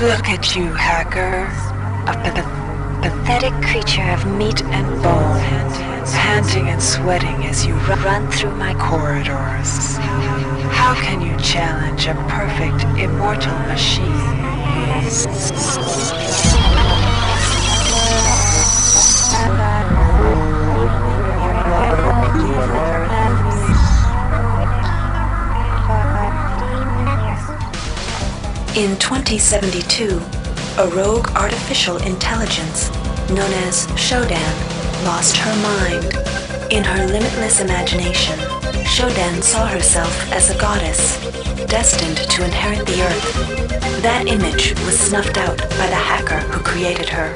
Look at you, hacker. A pathetic creature of meat and bone, panting and sweating as you run through my corridors. How can you challenge a perfect, immortal machine? In 2072, a rogue artificial intelligence known as Shodan lost her mind. In her limitless imagination, Shodan saw herself as a goddess, destined to inherit the earth. That image was snuffed out by the hacker who created her.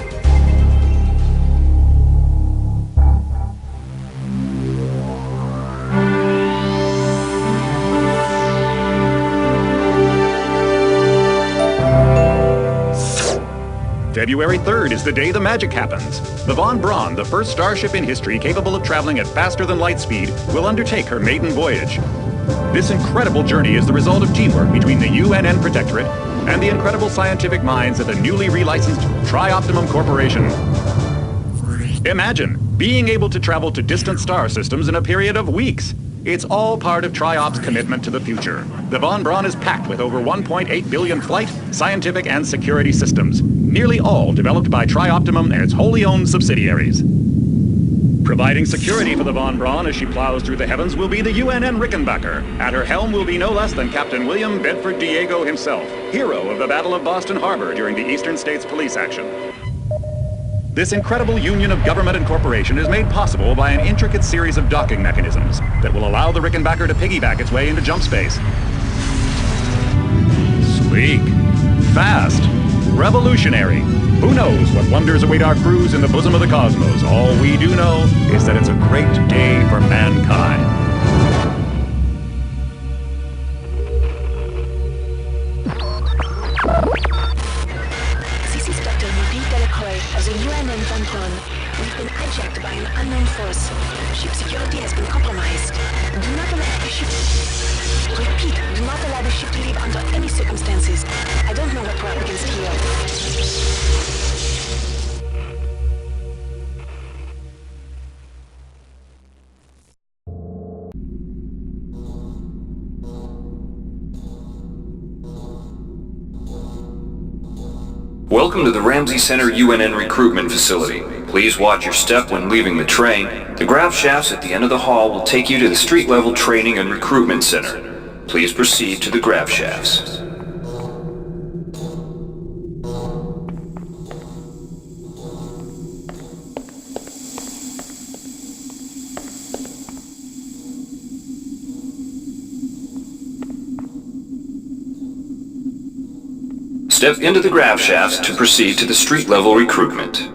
February 3rd is the day the magic happens. The Von Braun, the first starship in history capable of traveling at faster than light speed, will undertake her maiden voyage. This incredible journey is the result of teamwork between the UNN Protectorate and the incredible scientific minds at the newly relicensed Tri-Optimum Corporation. Imagine being able to travel to distant star systems in a period of weeks. It's all part of Tri-Op's commitment to the future. The Von Braun is packed with over 1.8 billion flight, scientific, and security systems, nearly all developed by Tri-Optimum and its wholly owned subsidiaries. Providing security for the Von Braun as she plows through the heavens will be the UNN Rickenbacker. At her helm will be no less than Captain William Bedford Diego himself, hero of the Battle of Boston Harbor during the Eastern States Police action. This incredible union of government and corporation is made possible by an intricate series of docking mechanisms that will allow the Rickenbacker to piggyback its way into jump space. Sleek, fast, revolutionary. Who knows what wonders await our crews in the bosom of the cosmos? All we do know is that it's a great day for mankind. As a UNN Von Braun, we've been hijacked by an unknown force. Ship security has been compromised. Do not allow the ship... Repeat, do not allow the ship to leave under any circumstances. I don't know what we're up against here. Welcome to the Ramsey Center UNN recruitment facility. Please watch your step when leaving the train. The grav shafts at the end of the hall will take you to the street-level training and recruitment center. Please proceed to the grav shafts. Step into the grav shafts to proceed to the street-level recruitment.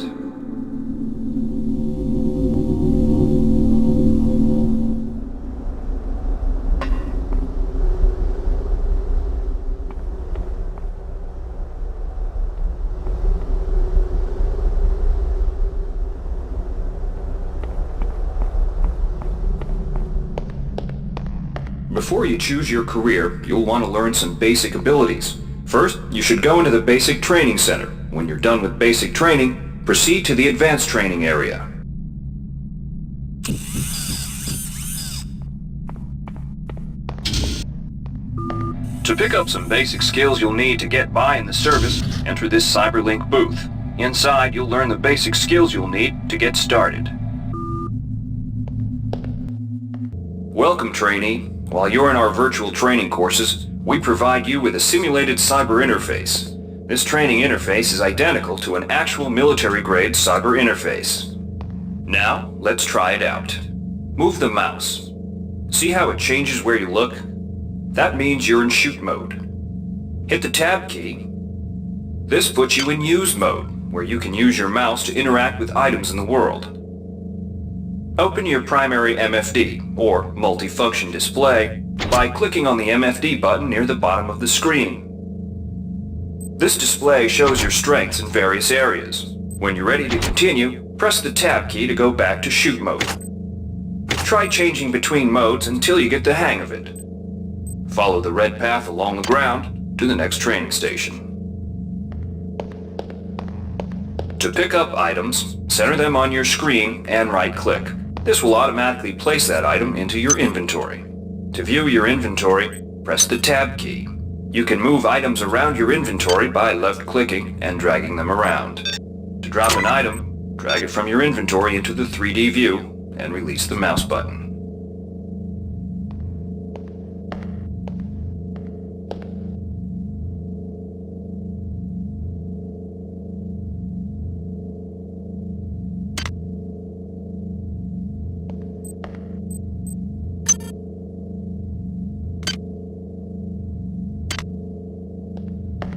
Before you choose your career, you'll want to learn some basic abilities. First, you should go into the Basic Training Center. When you're done with basic training, proceed to the Advanced Training area. To pick up some basic skills you'll need to get by in the service, enter this CyberLink booth. Inside, you'll learn the basic skills you'll need to get started. Welcome, trainee. While you're in our virtual training courses, we provide you with a simulated cyber interface. This training interface is identical to an actual military-grade cyber interface. Now, let's try it out. Move the mouse. See how it changes where you look? That means you're in shoot mode. Hit the tab key. This puts you in use mode, where you can use your mouse to interact with items in the world. Open your primary MFD, or multifunction display, by clicking on the MFD button near the bottom of the screen. This display shows your strengths in various areas. When you're ready to continue, press the tab key to go back to shoot mode. Try changing between modes until you get the hang of it. Follow the red path along the ground to the next training station. To pick up items, center them on your screen and right-click. This will automatically place that item into your inventory. To view your inventory, press the Tab key. You can move items around your inventory by left-clicking and dragging them around. To drop an item, drag it from your inventory into the 3D view and release the mouse button.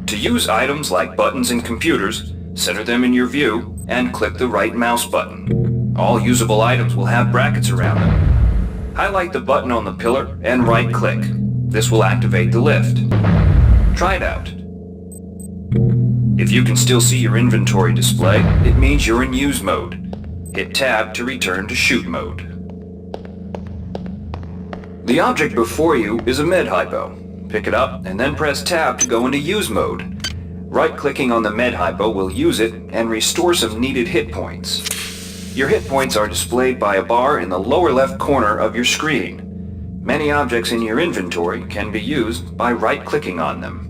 To use items like buttons in computers, center them in your view and click the right mouse button. All usable items will have brackets around them. Highlight the button on the pillar and right-click. This will activate the lift. Try it out. If you can still see your inventory display, it means you're in use mode. Hit Tab to return to shoot mode. The object before you is a med hypo. Pick it up and then press Tab to go into use mode. Right-clicking on the med hypo will use it and restore some needed hit points. Your hit points are displayed by a bar in the lower left corner of your screen. Many objects in your inventory can be used by right-clicking on them.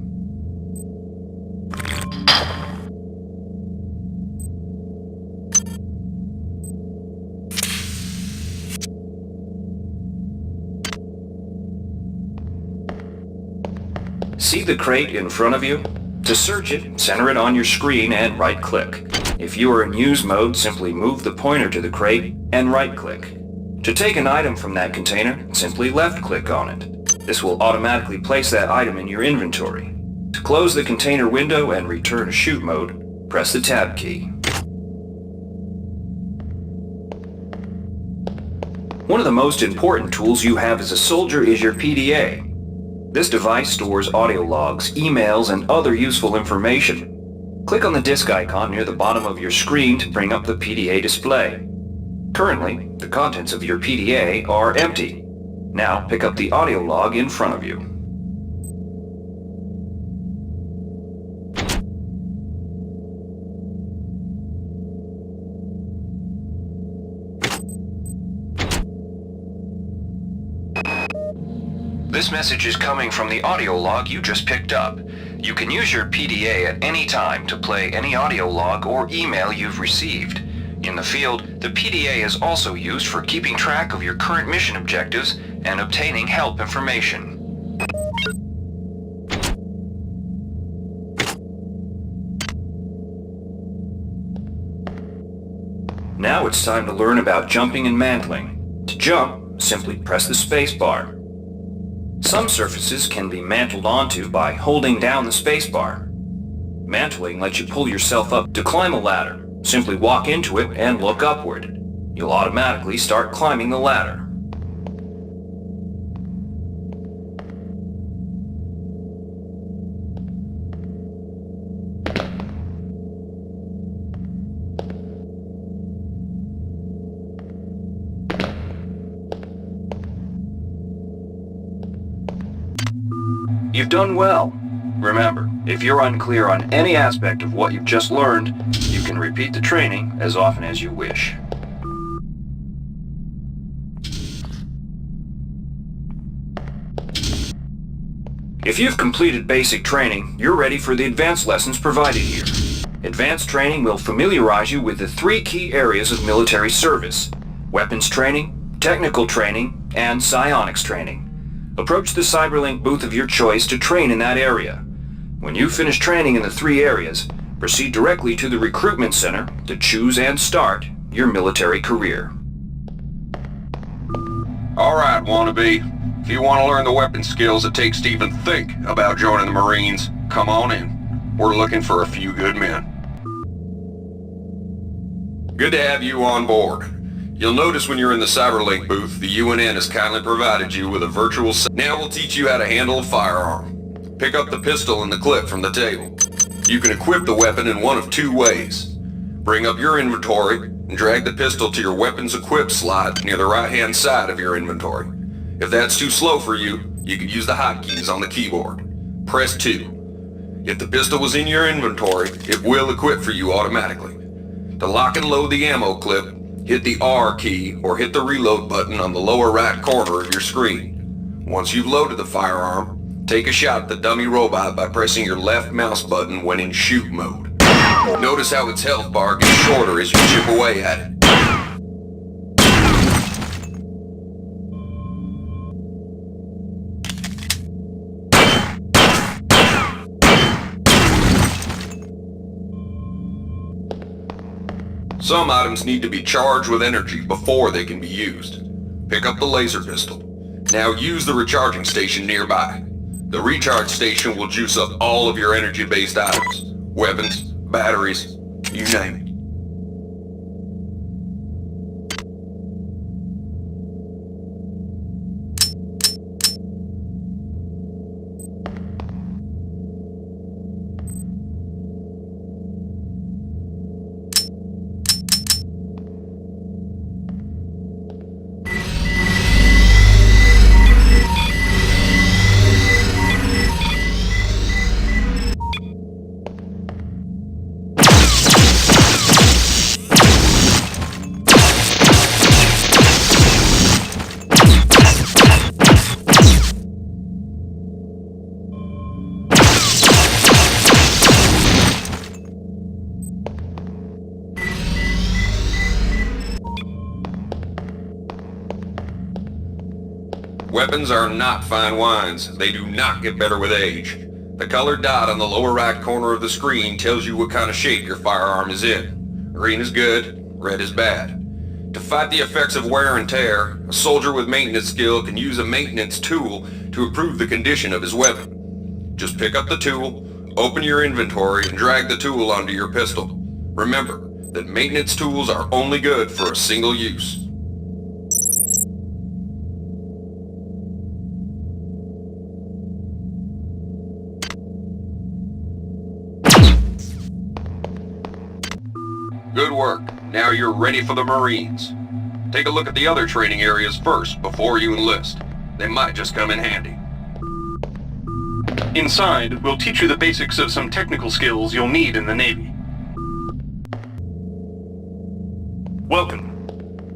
See the crate in front of you? To search it, center it on your screen and right-click. If you are in use mode, simply move the pointer to the crate and right-click. To take an item from that container, simply left-click on it. This will automatically place that item in your inventory. To close the container window and return to shoot mode, press the Tab key. One of the most important tools you have as a soldier is your PDA. This device stores audio logs, emails, and other useful information. Click on the disk icon near the bottom of your screen to bring up the PDA display. Currently, the contents of your PDA are empty. Now pick up the audio log in front of you. This message is coming from the audio log you just picked up. You can use your PDA at any time to play any audio log or email you've received. In the field, the PDA is also used for keeping track of your current mission objectives and obtaining help information. Now it's time to learn about jumping and mantling. To jump, simply press the space bar. Some surfaces can be mantled onto by holding down the spacebar. Mantling lets you pull yourself up to climb a ladder. Simply walk into it and look upward. You'll automatically start climbing the ladder. You've done well. Remember, if you're unclear on any aspect of what you've just learned, you can repeat the training as often as you wish. If you've completed basic training, you're ready for the advanced lessons provided here. Advanced training will familiarize you with the 3 key areas of military service: weapons training, technical training, and psionics training. Approach the Cyberlink booth of your choice to train in that area. When you finish training in the 3 areas, proceed directly to the recruitment center to choose and start your military career. Alright, wannabe. If you want to learn the weapon skills it takes to even think about joining the Marines, come on in. We're looking for a few good men. Good to have you on board. You'll notice when you're in the Cyberlink booth, the UNN has kindly provided you with a virtual Now we'll teach you how to handle a firearm. Pick up the pistol and the clip from the table. You can equip the weapon in one of 2 ways. Bring up your inventory and drag the pistol to your weapons equip slot near the right-hand side of your inventory. If that's too slow for you, you can use the hotkeys on the keyboard. Press 2. If the pistol was in your inventory, it will equip for you automatically. To lock and load the ammo clip, hit the R key or hit the reload button on the lower right corner of your screen. Once you've loaded the firearm, take a shot at the dummy robot by pressing your left mouse button when in shoot mode. Notice how its health bar gets shorter as you chip away at it. Some items need to be charged with energy before they can be used. Pick up the laser pistol. Now use the recharging station nearby. The recharge station will juice up all of your energy-based items. Weapons, batteries, you name it. Weapons are not fine wines. They do not get better with age. The colored dot on the lower right corner of the screen tells you what kind of shape your firearm is in. Green is good, red is bad. To fight the effects of wear and tear, a soldier with maintenance skill can use a maintenance tool to improve the condition of his weapon. Just pick up the tool, open your inventory, and drag the tool onto your pistol. Remember that maintenance tools are only good for a single use. Good work. Now you're ready for the Marines. Take a look at the other training areas first before you enlist. They might just come in handy. Inside, we'll teach you the basics of some technical skills you'll need in the Navy. Welcome.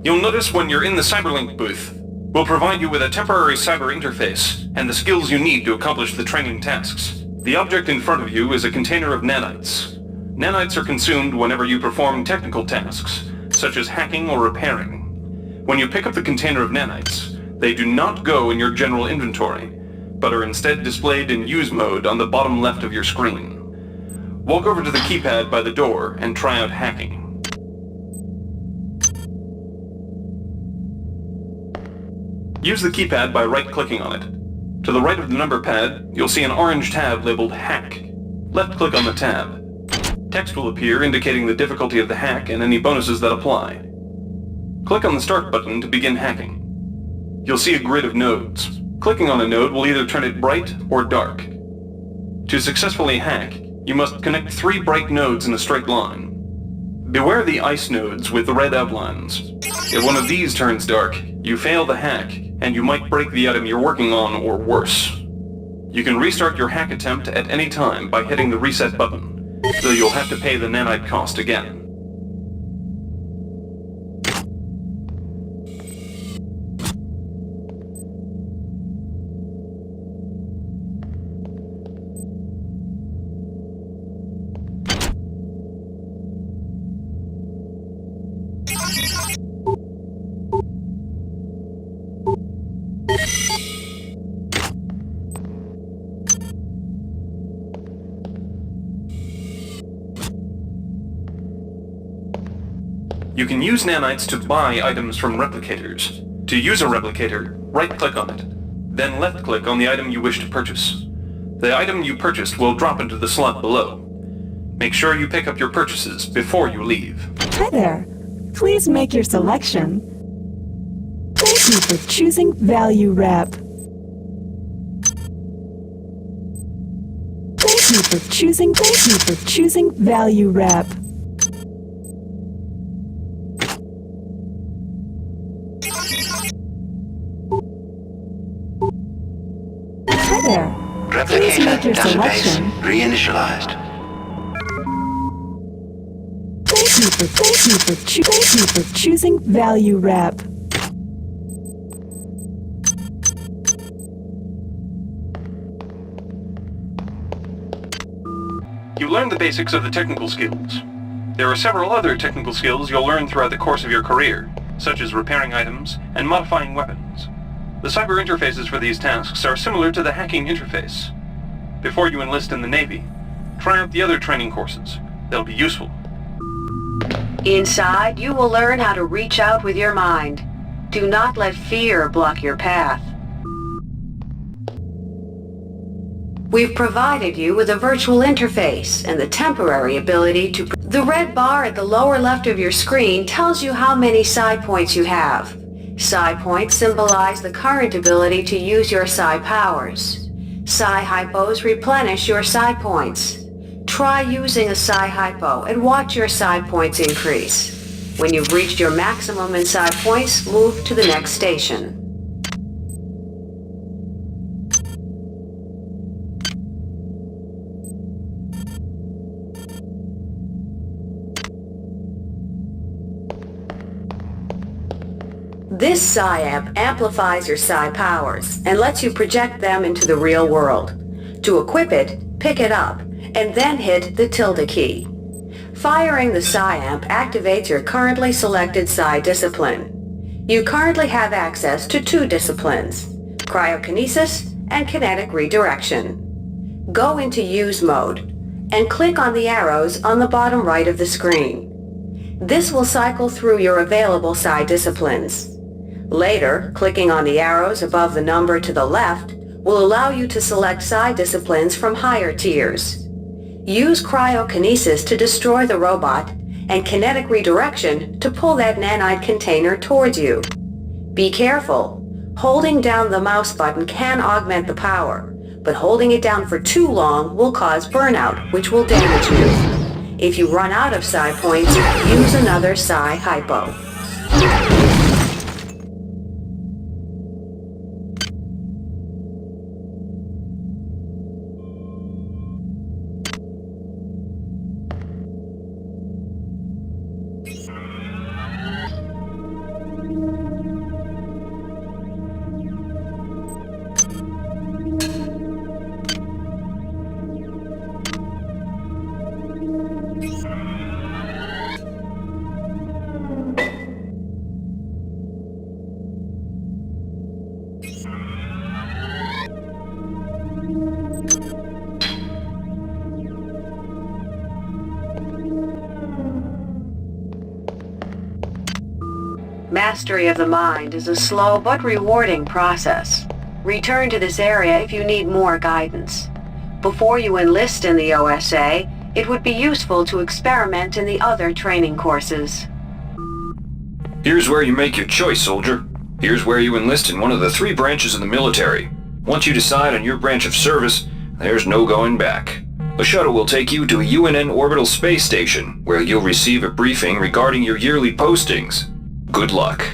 You'll notice when you're in the Cyberlink booth, we'll provide you with a temporary cyber interface and the skills you need to accomplish the training tasks. The object in front of you is a container of nanites. Nanites are consumed whenever you perform technical tasks, such as hacking or repairing. When you pick up the container of nanites, they do not go in your general inventory, but are instead displayed in use mode on the bottom left of your screen. Walk over to the keypad by the door and try out hacking. Use the keypad by right-clicking on it. To the right of the number pad, you'll see an orange tab labeled Hack. Left-click on the tab. Text will appear indicating the difficulty of the hack and any bonuses that apply. Click on the Start button to begin hacking. You'll see a grid of nodes. Clicking on a node will either turn it bright or dark. To successfully hack, you must connect 3 bright nodes in a straight line. Beware the ice nodes with the red outlines. If one of these turns dark, you fail the hack, and you might break the item you're working on or worse. You can restart your hack attempt at any time by hitting the reset button, though you'll have to pay the nanite cost again. You can use nanites to buy items from replicators. To use a replicator, right-click on it, then left-click on the item you wish to purchase. The item you purchased will drop into the slot below. Make sure you pick up your purchases before you leave. Hi there. Please make your selection. Thank you for choosing Value Wrap. Thank you for choosing Value Wrap. Hi there. Please make your Replicator selection. database reinitialized. Thank Thank you for choosing Value Rep. You learned the basics of the technical skills. There are several other technical skills you'll learn throughout the course of your career, such as repairing items and modifying weapons. The cyber interfaces for these tasks are similar to the hacking interface. Before you enlist in the Navy, try out the other training courses. They'll be useful. Inside, you will learn how to reach out with your mind. Do not let fear block your path. We've provided you with a virtual interface and the temporary ability to... The red bar at the lower left of your screen tells you how many psi points you have. Psi points symbolize the current ability to use your psi powers. Psi hypos replenish your psi points. Try using a psi hypo and watch your psi points increase. When you've reached your maximum in psi points, move to the next station. This psi amp amplifies your psi powers and lets you project them into the real world. To equip it, pick it up, and then hit the tilde key. Firing the psi amp activates your currently selected psi discipline. You currently have access to 2 disciplines, cryokinesis and kinetic redirection. Go into use mode and click on the arrows on the bottom right of the screen. This will cycle through your available psi disciplines. Later, clicking on the arrows above the number to the left will allow you to select psi disciplines from higher tiers. Use cryokinesis to destroy the robot and kinetic redirection to pull that nanite container towards you. Be careful. Holding down the mouse button can augment the power, but holding it down for too long will cause burnout, which will damage you. If you run out of psi points, use another psi hypo. Mastery of the mind is a slow but rewarding process. Return to this area if you need more guidance. Before you enlist in the OSA, it would be useful to experiment in the other training courses. Here's where you make your choice, soldier. Here's where you enlist in one of the 3 branches of the military. Once you decide on your branch of service, there's no going back. A shuttle will take you to a UNN orbital space station, where you'll receive a briefing regarding your yearly postings. Good luck.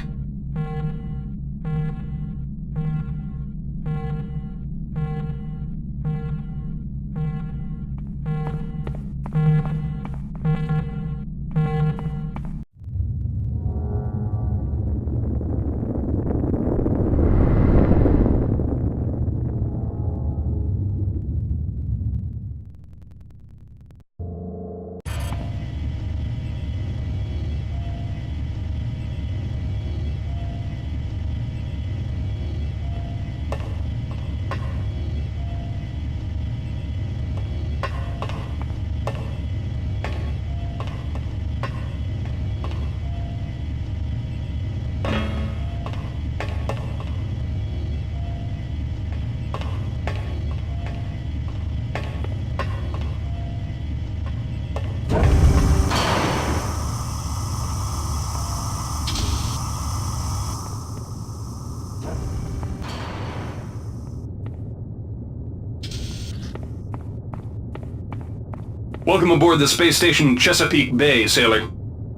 Welcome aboard the space station Chesapeake Bay, sailor.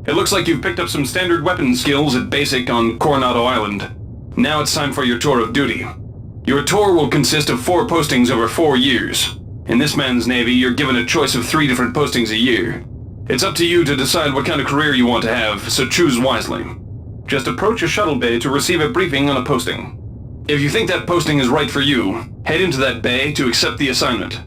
It looks like you've picked up some standard weapon skills at basic on Coronado Island. Now it's time for your tour of duty. Your tour will consist of 4 postings over 4 years. In this man's Navy, you're given a choice of 3 different postings a year. It's up to you to decide what kind of career you want to have, so choose wisely. Just approach a shuttle bay to receive a briefing on a posting. If you think that posting is right for you, head into that bay to accept the assignment.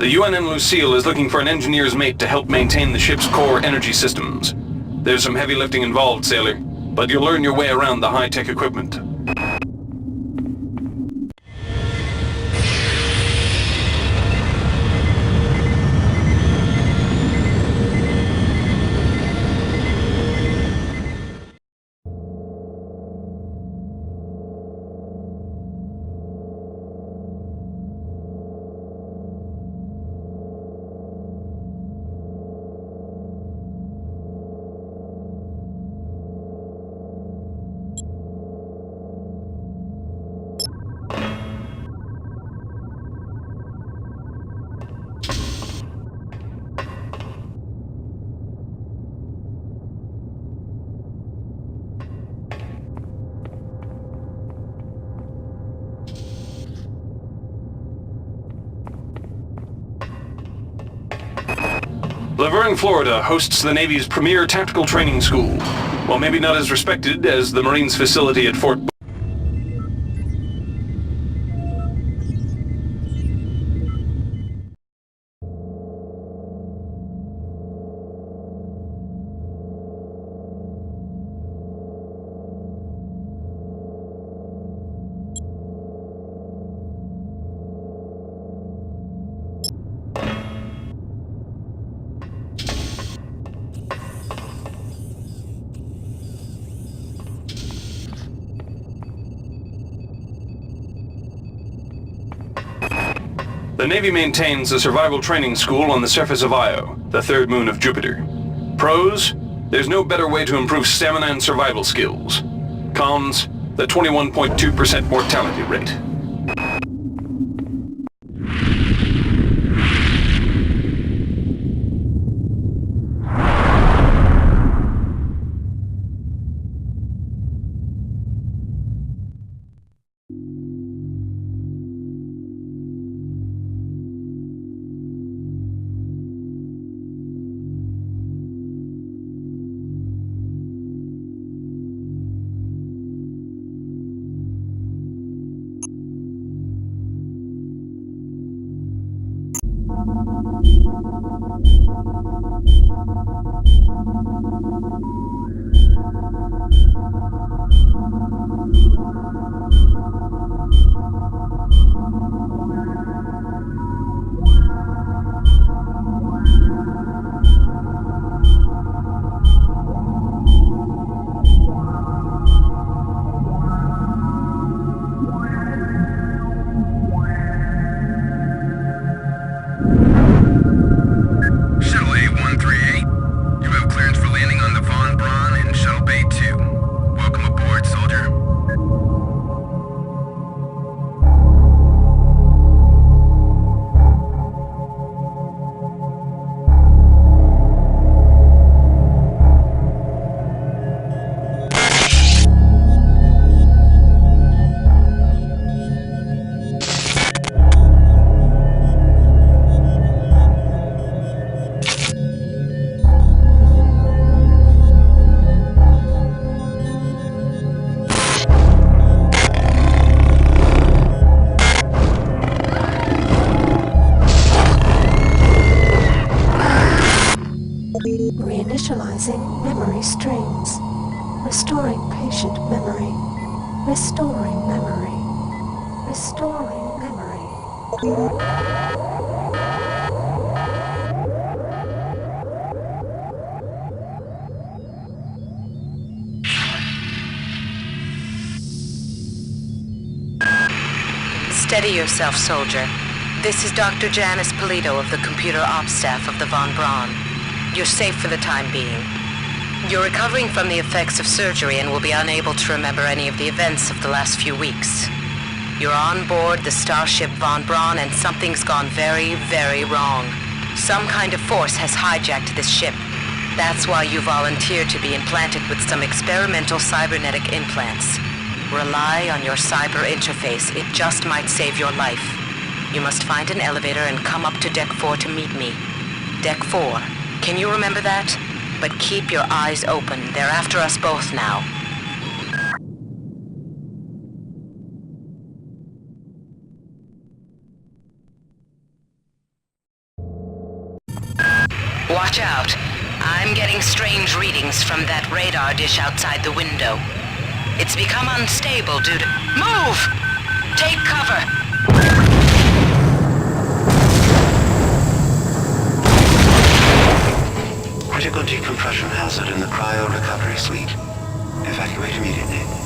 The UNN Lucille is looking for an engineer's mate to help maintain the ship's core energy systems. There's some heavy lifting involved, sailor, but you'll learn your way around the high-tech equipment. Laverne, Florida hosts the Navy's premier tactical training school. While maybe not as respected as the Marines facility at Fort The Navy maintains a survival training school on the surface of Io, the third moon of Jupiter. Pros? There's no better way to improve stamina and survival skills. Cons? The 21.2% mortality rate. Shuttle A-138, you have clearance for landing on the Von Braun in Shuttle Bay 2. Welcome aboard, soldier. Steady yourself, soldier. This is Dr. Janice Polito of the Computer Ops Staff of the Von Braun. You're safe for the time being. You're recovering from the effects of surgery and will be unable to remember any of the events of the last few weeks. You're on board the starship Von Braun and something's gone very, very wrong. Some kind of force has hijacked this ship. That's why you volunteered to be implanted with some experimental cybernetic implants. Rely on your cyber interface. It just might save your life. You must find an elevator and come up to Deck 4 to meet me. Deck 4. Can you remember that? But keep your eyes open. They're after us both now. Watch out. I'm getting strange readings from that radar dish outside the window. It's become unstable due to... Move! Take cover! Critical decompression hazard in the cryo recovery suite. Evacuate immediately.